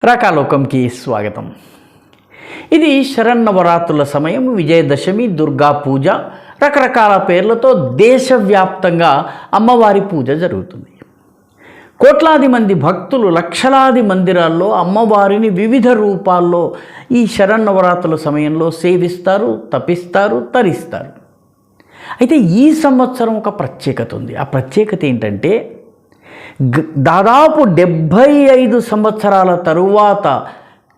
రాకాలోకంకి స్వాగతం. ఇది శరన్నవరాత్రుల సమయం, విజయదశమి, దుర్గా పూజ, రకరకాల పేర్లతో దేశవ్యాప్తంగా అమ్మవారి పూజ జరుగుతుంది. కోట్లాది మంది భక్తులు లక్షలాది మందిరాల్లో అమ్మవారిని వివిధ రూపాల్లో ఈ శరన్నవరాత్రుల సమయంలో సేవిస్తారు, తపిస్తారు, తరిస్తారు. అయితే ఈ సంవత్సరం ఒక ప్రత్యేకత ఉంది. ఆ ప్రత్యేకత ఏంటంటే దాదాపు 75 సంవత్సరాల తరువాత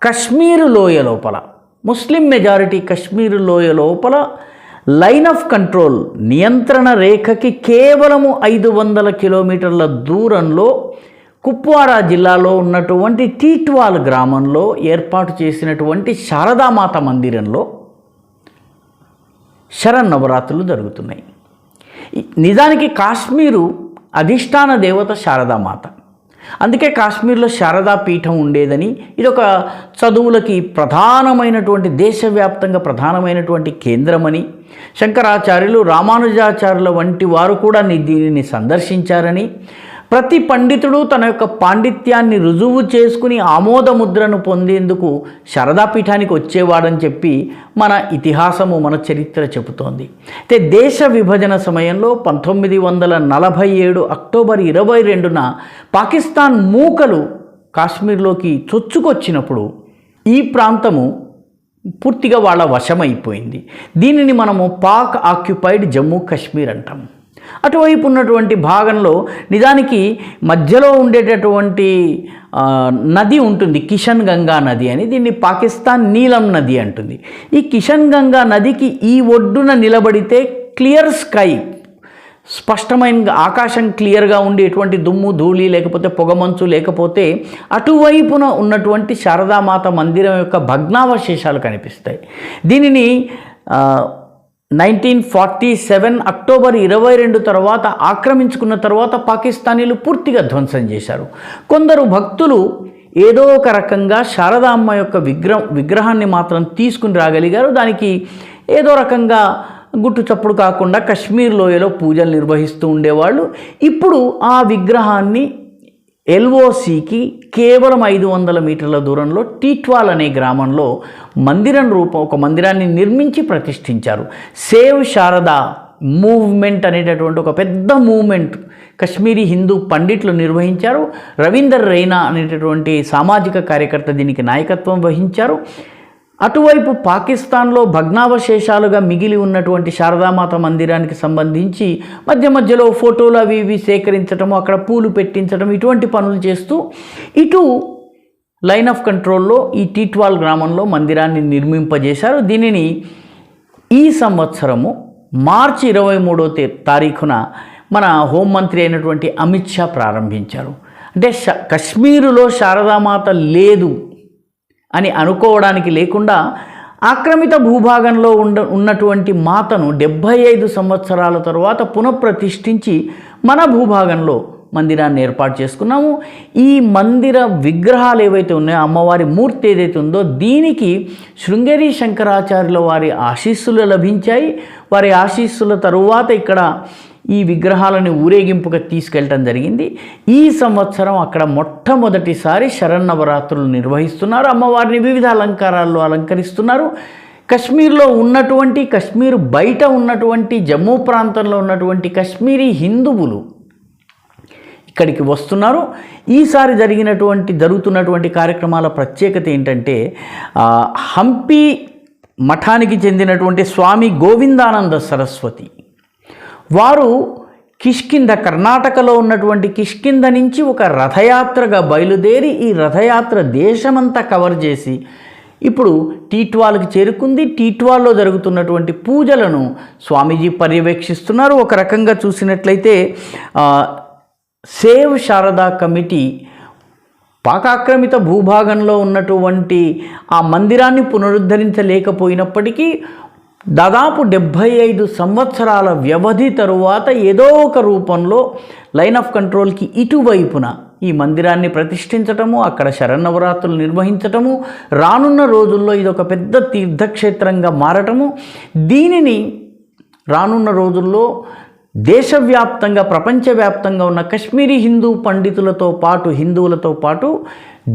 కశ్మీరు లోయ లోపల, ముస్లిం మెజారిటీ కశ్మీరు లోయ లోపల లైన్ ఆఫ్ కంట్రోల్, నియంత్రణ రేఖకి కేవలము 500 కిలోమీటర్ల దూరంలో కుప్వారా జిల్లాలో ఉన్నటువంటి టీట్వాల్ గ్రామంలో ఏర్పాటు చేసినటువంటి శారదామాత మందిరంలో శరన్నవరాత్రులు జరుగుతున్నాయి. నిజానికి కాశ్మీరు అధిష్టాన దేవత శారదామాత, అందుకే కాశ్మీర్లో శారదా పీఠం ఉండేదని, ఇది ఒక చదువులకి ప్రధానమైనటువంటి, దేశవ్యాప్తంగా ప్రధానమైనటువంటి కేంద్రమని, శంకరాచార్యులు, రామానుజాచార్యుల వంటి వారు కూడా దీనిని సందర్శించారని, ప్రతి పండితుడు తన యొక్క పాండిత్యాన్ని రుజువు చేసుకుని ఆమోదముద్రను పొందేందుకు శారదాపీఠానికి వచ్చేవాడని చెప్పి మన ఇతిహాసము, మన చరిత్ర చెబుతోంది. అయితే దేశ విభజన సమయంలో 1947 అక్టోబర్ 22న పాకిస్తాన్ మూకలు కాశ్మీర్లోకి చొచ్చుకొచ్చినప్పుడు ఈ ప్రాంతము పూర్తిగా వాళ్ళ వశమైపోయింది. దీనిని మనము పాక్ ఆక్యుపైడ్ జమ్మూ కాశ్మీర్ అంటాము. అటువైపు ఉన్నటువంటి భాగంలో నిజానికి మధ్యలో ఉండేటటువంటి నది ఉంటుంది, కిషన్ గంగా నది అని. దీన్ని పాకిస్తాన్ నీలం నది అంటుంది. ఈ కిషన్ గంగా నదికి ఈ ఒడ్డున నిలబడితే క్లియర్ స్కై, స్పష్టమైన ఆకాశం క్లియర్గా ఉండి ఎటువంటి దుమ్ము ధూళి లేకపోతే పొగమంచు లేకపోతే అటువైపున ఉన్నటువంటి శారదామాత మందిరం యొక్క భగ్నావశేషాలు కనిపిస్తాయి. దీనిని 1947 అక్టోబర్ 22 తర్వాత ఆక్రమించుకున్న తర్వాత పాకిస్తానీలు పూర్తిగా ధ్వంసం చేశారు. కొందరు భక్తులు ఏదో ఒక రకంగా శారదామ్మ యొక్క విగ్రహాన్ని మాత్రం తీసుకుని రాగలిగారు. దానికి ఏదో రకంగా గుట్టు చప్పుడు కాకుండా కశ్మీర్ లోయలో పూజలు నిర్వహిస్తూ ఉండేవాళ్ళు. ఇప్పుడు ఆ విగ్రహాన్ని ఎల్ఓసికి కేవలం 500 మీటర్ల దూరంలో టీట్వాల్ అనే గ్రామంలో ఒక మందిరాన్ని నిర్మించి ప్రతిష్ఠించారు. సేవ్ శారదా మూవ్మెంట్ అనేటటువంటి ఒక పెద్ద మూవ్మెంట్ కశ్మీరీ హిందూ పండిట్లు నిర్వహించారు. రవీందర్ రైనా అనేటటువంటి సామాజిక కార్యకర్త దీనికి నాయకత్వం వహించారు. అటువైపు పాకిస్తాన్లో భగ్నావశేషాలుగా మిగిలి ఉన్నటువంటి శారదామాత మందిరానికి సంబంధించి మధ్య మధ్యలో ఫోటోలు అవి ఇవి సేకరించడం, అక్కడ పూలు పెట్టించడం, ఇటువంటి పనులు చేస్తూ ఇటు లైన్ ఆఫ్ కంట్రోల్లో ఈ టీట్వాల్ గ్రామంలో మందిరాన్ని నిర్మింపజేశారు. దీనిని ఈ సంవత్సరము మార్చి 23వ తారీఖున మన హోంమంత్రి అయినటువంటి అమిత్ షా ప్రారంభించారు. అంటే కశ్మీరులో శారదామాత లేదు అని అనుకోవడానికి లేకుండా ఆక్రమిత భూభాగంలో ఉన్నటువంటి మాతను 75 సంవత్సరాల తరువాత పునఃప్రతిష్ఠించి మన భూభాగంలో మందిరాన్ని ఏర్పాటు చేసుకున్నాము. ఈ మందిర విగ్రహాలు ఏవైతే ఉన్నాయో, అమ్మవారి మూర్తి ఏదైతే ఉందో, దీనికి శృంగేరి శంకరాచార్యుల వారి ఆశీస్సులు లభించాయి. వారి ఆశీస్సుల తరువాత ఇక్కడ ఈ విగ్రహాలను ఊరేగింపుగా తీసుకెళ్ళటం జరిగింది. ఈ సంవత్సరం అక్కడ మొట్టమొదటిసారి శరన్నవరాత్రులు నిర్వహిస్తున్నారు. అమ్మవారిని వివిధ అలంకారాల్లో అలంకరిస్తున్నారు. కశ్మీర్లో ఉన్నటువంటి, కశ్మీర్ బయట ఉన్నటువంటి, జమ్మూ ప్రాంతంలో ఉన్నటువంటి కశ్మీరీ హిందువులు ఇక్కడికి వస్తున్నారు. ఈసారి జరుగుతున్నటువంటి కార్యక్రమాల ప్రత్యేకత ఏంటంటే, హంపి మఠానికి చెందినటువంటి స్వామి గోవిందానంద సరస్వతి వారు కిష్కింధ, కర్ణాటకలో ఉన్నటువంటి కిష్కింధ నుంచి ఒక రథయాత్రగా బయలుదేరి ఈ రథయాత్ర దేశమంతా కవర్ చేసి ఇప్పుడు టీట్వాల్కి చేరుకుంది. టీట్వాల్లో జరుగుతున్నటువంటి పూజలను స్వామీజీ పర్యవేక్షిస్తున్నారు. ఒక రకంగా చూసినట్లయితే సేవ్ శారదా కమిటీ పాకాక్రమిత భూభాగంలో ఉన్నటువంటి ఆ మందిరాన్ని పునరుద్ధరించలేకపోయినప్పటికీ దాదాపు 75 సంవత్సరాల వ్యవధి తరువాత ఏదో ఒక రూపంలో లైన్ ఆఫ్ కంట్రోల్కి ఇటువైపున ఈ మందిరాన్ని ప్రతిష్ఠించటము, అక్కడ శరన్నవరాత్రులు నిర్వహించటము, రానున్న రోజుల్లో ఇది ఒక పెద్ద తీర్థక్షేత్రంగా మారటము, దీనిని రానున్న రోజుల్లో దేశవ్యాప్తంగా ప్రపంచవ్యాప్తంగా ఉన్న కశ్మీరీ హిందూ పండితులతో పాటు హిందువులతో పాటు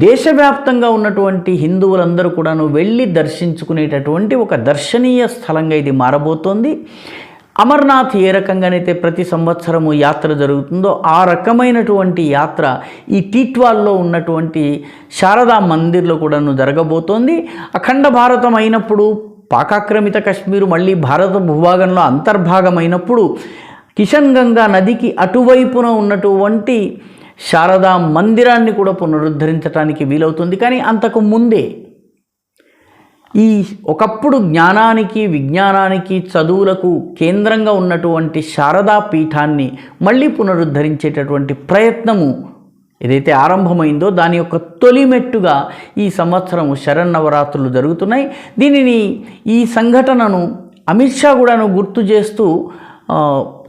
దేశవ్యాప్తంగా ఉన్నటువంటి హిందువులందరూ కూడాను వెళ్ళి దర్శించుకునేటటువంటి ఒక దర్శనీయ స్థలంగా ఇది మారబోతోంది. అమర్నాథ్ ఏ రకంగానైతే ప్రతి సంవత్సరము యాత్ర జరుగుతుందో ఆ రకమైనటువంటి యాత్ర ఈ టీట్వాల్లో ఉన్నటువంటి శారదా మందిర్లో కూడాను జరగబోతోంది. అఖండ భారతం అయినప్పుడు పాకాక్రమిత కశ్మీరు మళ్ళీ భారత భూభాగంలో అంతర్భాగమైనప్పుడు కిషన్ గంగా నదికి అటువైపున ఉన్నటువంటి శారదా మందిరాన్ని కూడా పునరుద్ధరించడానికి వీలవుతుంది. కానీ అంతకు ముందే ఈ ఒకప్పుడు జ్ఞానానికి విజ్ఞానానికి చదువులకు కేంద్రంగా ఉన్నటువంటి శారదా పీఠాన్ని మళ్ళీ పునరుద్ధరించేటటువంటి ప్రయత్నము ఏదైతే ఆరంభమైందో దాని యొక్క తొలిమెట్టుగా ఈ సంవత్సరము శరన్నవరాత్రులు జరుగుతున్నాయి. దీనిని ఈ సంఘటనను అమిత్ షా కూడాను గుర్తు చేస్తూ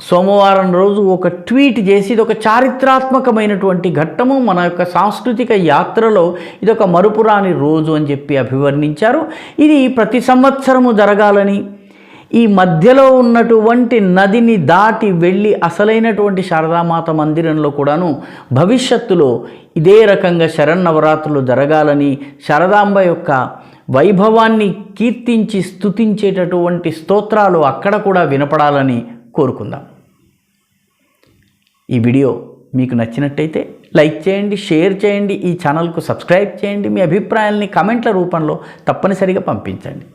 సోమవారం రోజు ఒక ట్వీట్ చేసి ఇది ఒక చారిత్రాత్మకమైనటువంటి ఘట్టము, మన యొక్క సాంస్కృతిక యాత్రలో ఇదొక మరుపురాని రోజు అని చెప్పి అభివర్ణించారు. ఇది ప్రతి సంవత్సరము జరగాలని, ఈ మధ్యలో ఉన్నటువంటి నదిని దాటి వెళ్ళి అసలైనటువంటి శారదామాత మందిరంలో కూడాను భవిష్యత్తులో ఇదే రకంగా శరన్నవరాత్రులు జరగాలని, శారదాంబ యొక్క వైభవాన్ని కీర్తించి స్తుతించేటటువంటి స్తోత్రాలు అక్కడ కూడా వినపడాలని కోరుకుందాం. ఈ వీడియో మీకు నచ్చినట్టయితే లైక్ చేయండి, షేర్ చేయండి, ఈ ఛానల్కు సబ్స్క్రైబ్ చేయండి. మీ అభిప్రాయాల్ని కామెంట్ల రూపంలో తప్పనిసరిగా పంపించండి.